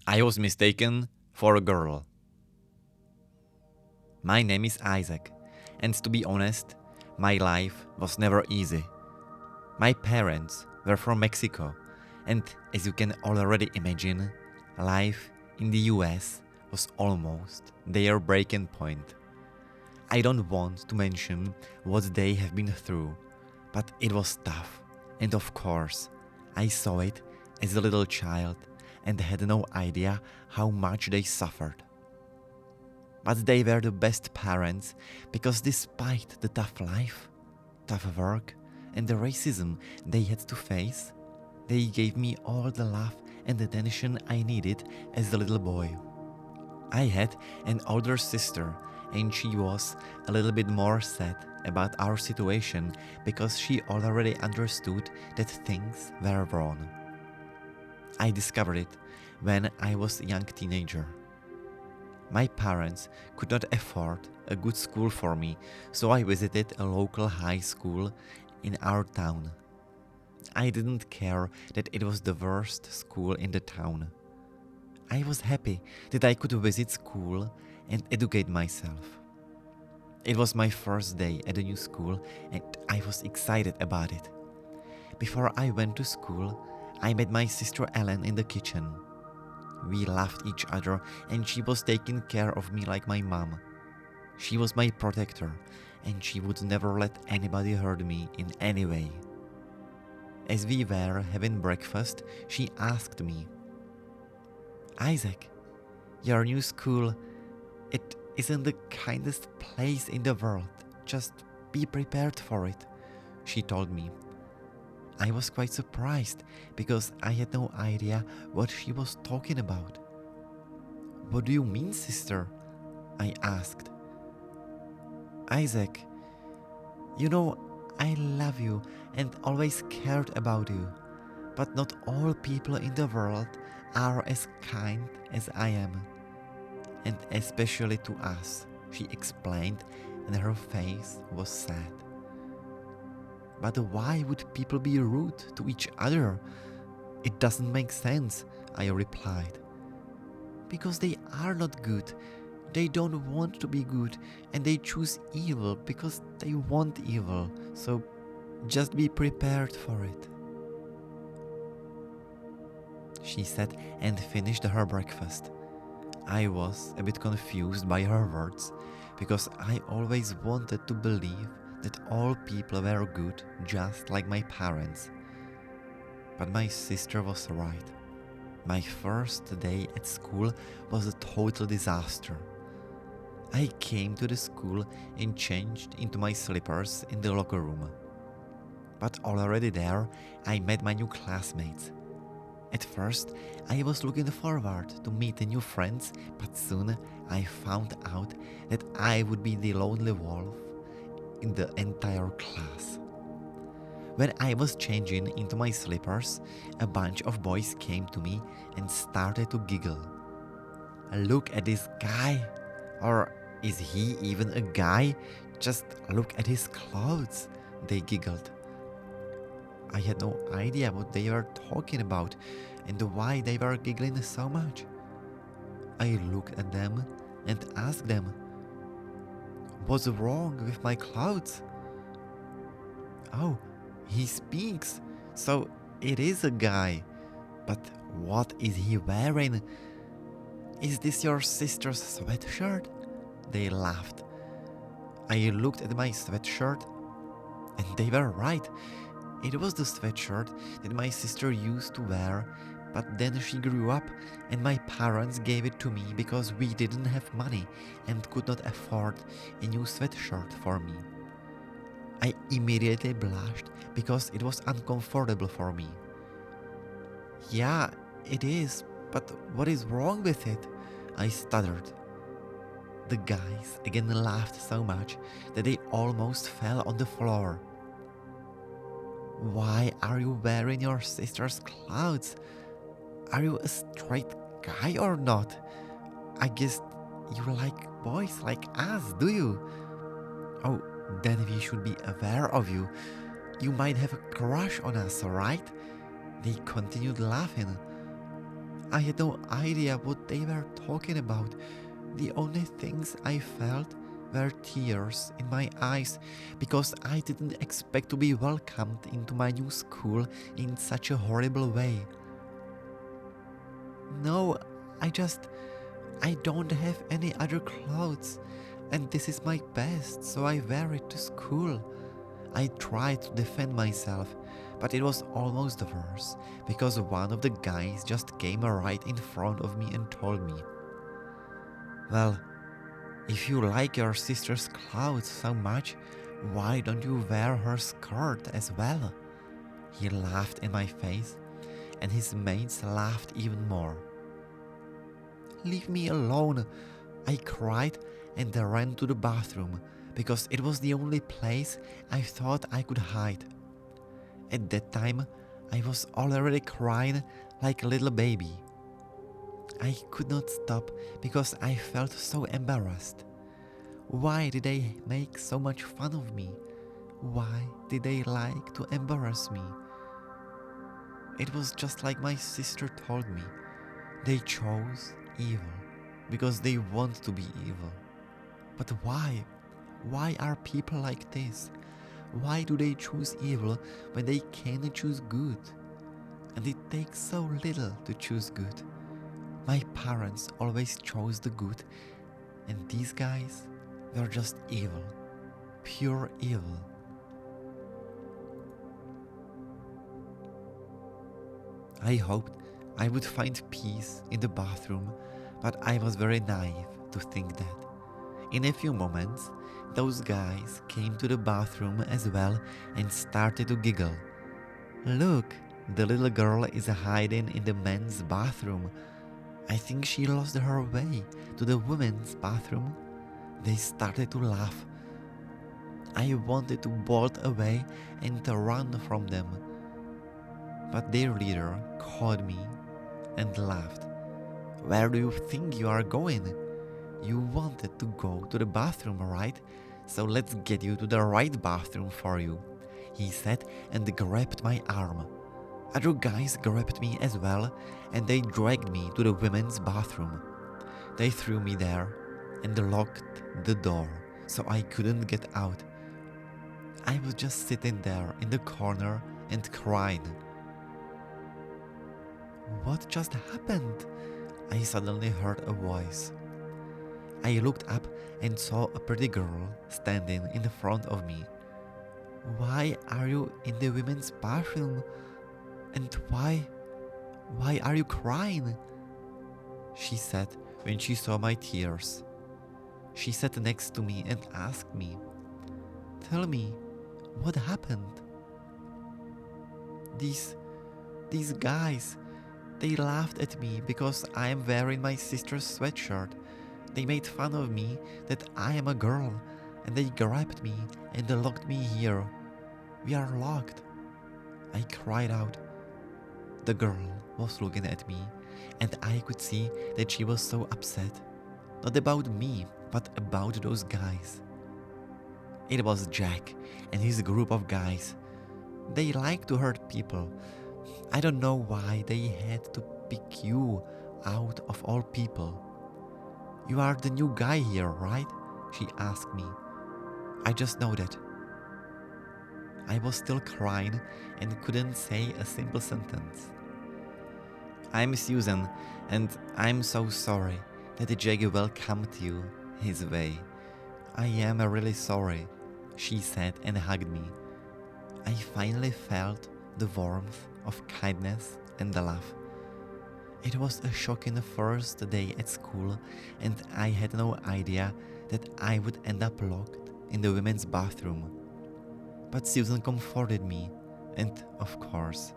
I was mistaken for a girl. My name is Isaac, and to be honest, my life was never easy. My parents were from Mexico, and as you can already imagine, life in the US was almost their breaking point. I don't want to mention what they have been through, but it was tough, and of course, I saw it as a little child and had no idea how much they suffered. But they were the best parents because despite the tough life, tough work, and the racism they had to face, they gave me all the love and attention I needed as a little boy. I had an older sister, and she was a little bit more sad about our situation because she already understood that things were wrong. I discovered it when I was a young teenager. My parents could not afford a good school for me, so I visited a local high school in our town. I didn't care that it was the worst school in the town. I was happy that I could visit school and educate myself. It was my first day at the new school and I was excited about it. Before I went to school, I met my sister Ellen in the kitchen. We loved each other and she was taking care of me like my mom. She was my protector and she would never let anybody hurt me in any way. As we were having breakfast, she asked me, Isaac, your new school, it isn't the kindest place in the world. Just be prepared for it, she told me. I was quite surprised because I had no idea what she was talking about. What do you mean, sister? I asked. Isaac, you know, I love you and always cared about you, but not all people in the world are as kind as I am. And especially to us, she explained, and her face was sad. But why would people be rude to each other? It doesn't make sense, I replied. Because they are not good. They don't want to be good and they choose evil because they want evil. So just be prepared for it, she said and finished her breakfast. I was a bit confused by her words because I always wanted to believe that all people were good just like my parents. But my sister was right. My first day at school was a total disaster. I came to the school and changed into my slippers in the locker room. But already there, I met my new classmates. At first, I was looking forward to meet new friends, but soon I found out that I would be the lonely wolf in the entire class. When I was changing into my slippers, a bunch of boys came to me and started to giggle. Look at this guy! Or is he even a guy? Just look at his clothes, they giggled. I had no idea what they were talking about and why they were giggling so much. I looked at them and asked them, what's wrong with my clothes? Oh, he speaks, so it is a guy. But what is he wearing? Is this your sister's sweatshirt? They laughed. I looked at my sweatshirt and they were right. It was the sweatshirt that my sister used to wear, but then she grew up and my parents gave it to me because we didn't have money and could not afford a new sweatshirt for me. I immediately blushed because it was uncomfortable for me. Yeah, it is, but what is wrong with it? I stuttered. The guys again laughed so much that they almost fell on the floor. Why are you wearing your sister's clothes? Are you a straight guy or not? I guess you like boys like us, do you? Oh, then we should be aware of you. You might have a crush on us, right? They continued laughing. I had no idea what they were talking about. The only things I felt were tears in my eyes because I didn't expect to be welcomed into my new school in such a horrible way. No, I don't have any other clothes, and this is my best, so I wear it to school. I tried to defend myself, but it was almost worse because one of the guys just came right in front of me and told me, "Well, if you like your sister's clothes so much, why don't you wear her skirt as well?" He laughed in my face, and his mates laughed even more. "Leave me alone," I cried and ran to the bathroom because it was the only place I thought I could hide. At that time, I was already crying like a little baby. I could not stop because I felt so embarrassed. Why did they make so much fun of me? Why did they like to embarrass me? It was just like my sister told me. They chose evil because they want to be evil. But why? Why are people like this? Why do they choose evil when they can choose good? And it takes so little to choose good. My parents always chose the good, and these guys were just evil, pure evil. I hoped I would find peace in the bathroom, but I was very naive to think that. In a few moments, those guys came to the bathroom as well and started to giggle. "Look, the little girl is hiding in the men's bathroom. I think she lost her way to the women's bathroom." They started to laugh. I wanted to bolt away and run from them, but their leader caught me and laughed. "Where do you think you are going? You wanted to go to the bathroom, right? So let's get you to the right bathroom for you," he said and grabbed my arm. Other guys grabbed me as well and they dragged me to the women's bathroom. They threw me there and locked the door so I couldn't get out. I was just sitting there in the corner and crying. What just happened? I suddenly heard a voice. I looked up and saw a pretty girl standing in the front of me. "Why are you in the women's bathroom? And why are you crying?" she said when she saw my tears. She sat next to me and asked me, "Tell me, what happened?" These guys, they laughed at me because I am wearing my sister's sweatshirt. They made fun of me that I am a girl, and they grabbed me and locked me here. We are locked." I cried out. The girl was looking at me, and I could see that she was so upset. Not about me, but about those guys. It was Jack and his group of guys. They like to hurt people. I don't know why they had to pick you out of all people. "You are the new guy here, right?" she asked me. I just nodded. I was still crying and couldn't say a simple sentence. "I'm Susan, and I'm so sorry that Jack welcomed you his way. I am really sorry," she said and hugged me. I finally felt the warmth of kindness and the love. It was a shocking first day at school, and I had no idea that I would end up locked in the women's bathroom. But Susan comforted me, and of course,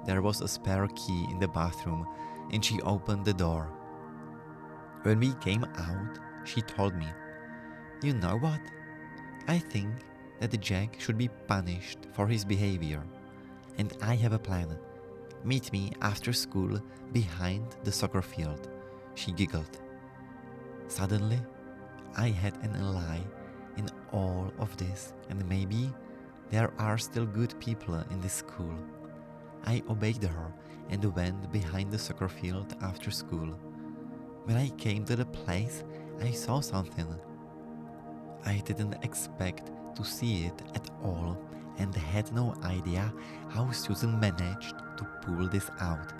there was a spare key in the bathroom, and she opened the door. When we came out, she told me, "You know what? I think that Jack should be punished for his behavior, and I have a plan. Meet me after school behind the soccer field." She giggled. Suddenly, I had an ally in all of this, and maybe there are still good people in this school. I obeyed her and went behind the soccer field after school. When I came to the place, I saw something. I didn't expect to see it at all and had no idea how Susan managed to pull this out.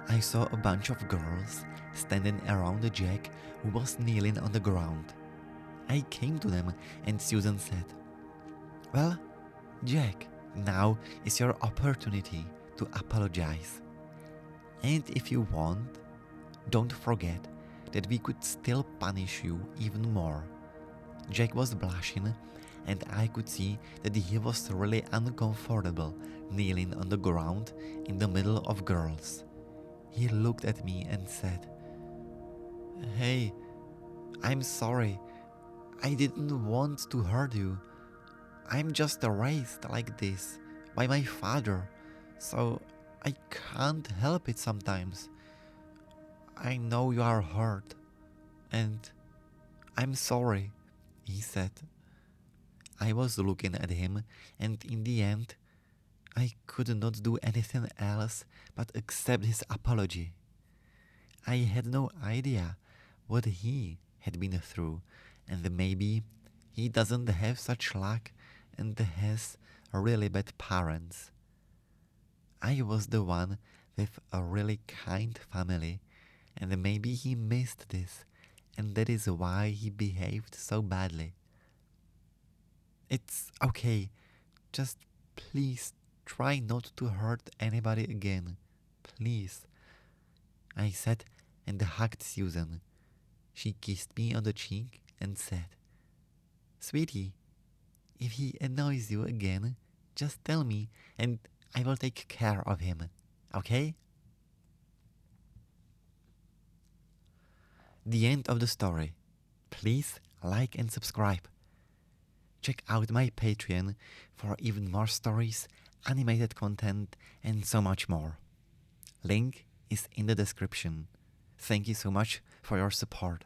I saw a bunch of girls standing around Jack, who was kneeling on the ground. I came to them and Susan said, "Well, Jack, now is your opportunity to apologize. And if you want, don't forget that we could still punish you even more." Jack was blushing, and I could see that he was really uncomfortable kneeling on the ground in the middle of girls. He looked at me and said, "Hey, I'm sorry. I didn't want to hurt you. I'm just raised like this by my father, so I can't help it sometimes. I know you are hurt, and I'm sorry," he said. I was looking at him, and in the end, I could not do anything else but accept his apology. I had no idea what he had been through, and maybe he doesn't have such luck and has really bad parents. I was the one with a really kind family, and maybe he missed this, and that is why he behaved so badly. It's okay, just please try not to hurt anybody again. Please, I said and hugged Susan. She kissed me on the cheek and said, "Sweetie, if he annoys you again, just tell me and I will take care of him, okay?" The end of the story. Please like and subscribe. Check out my Patreon for even more stories, animated content, and so much more. Link is in the description. Thank you so much for your support.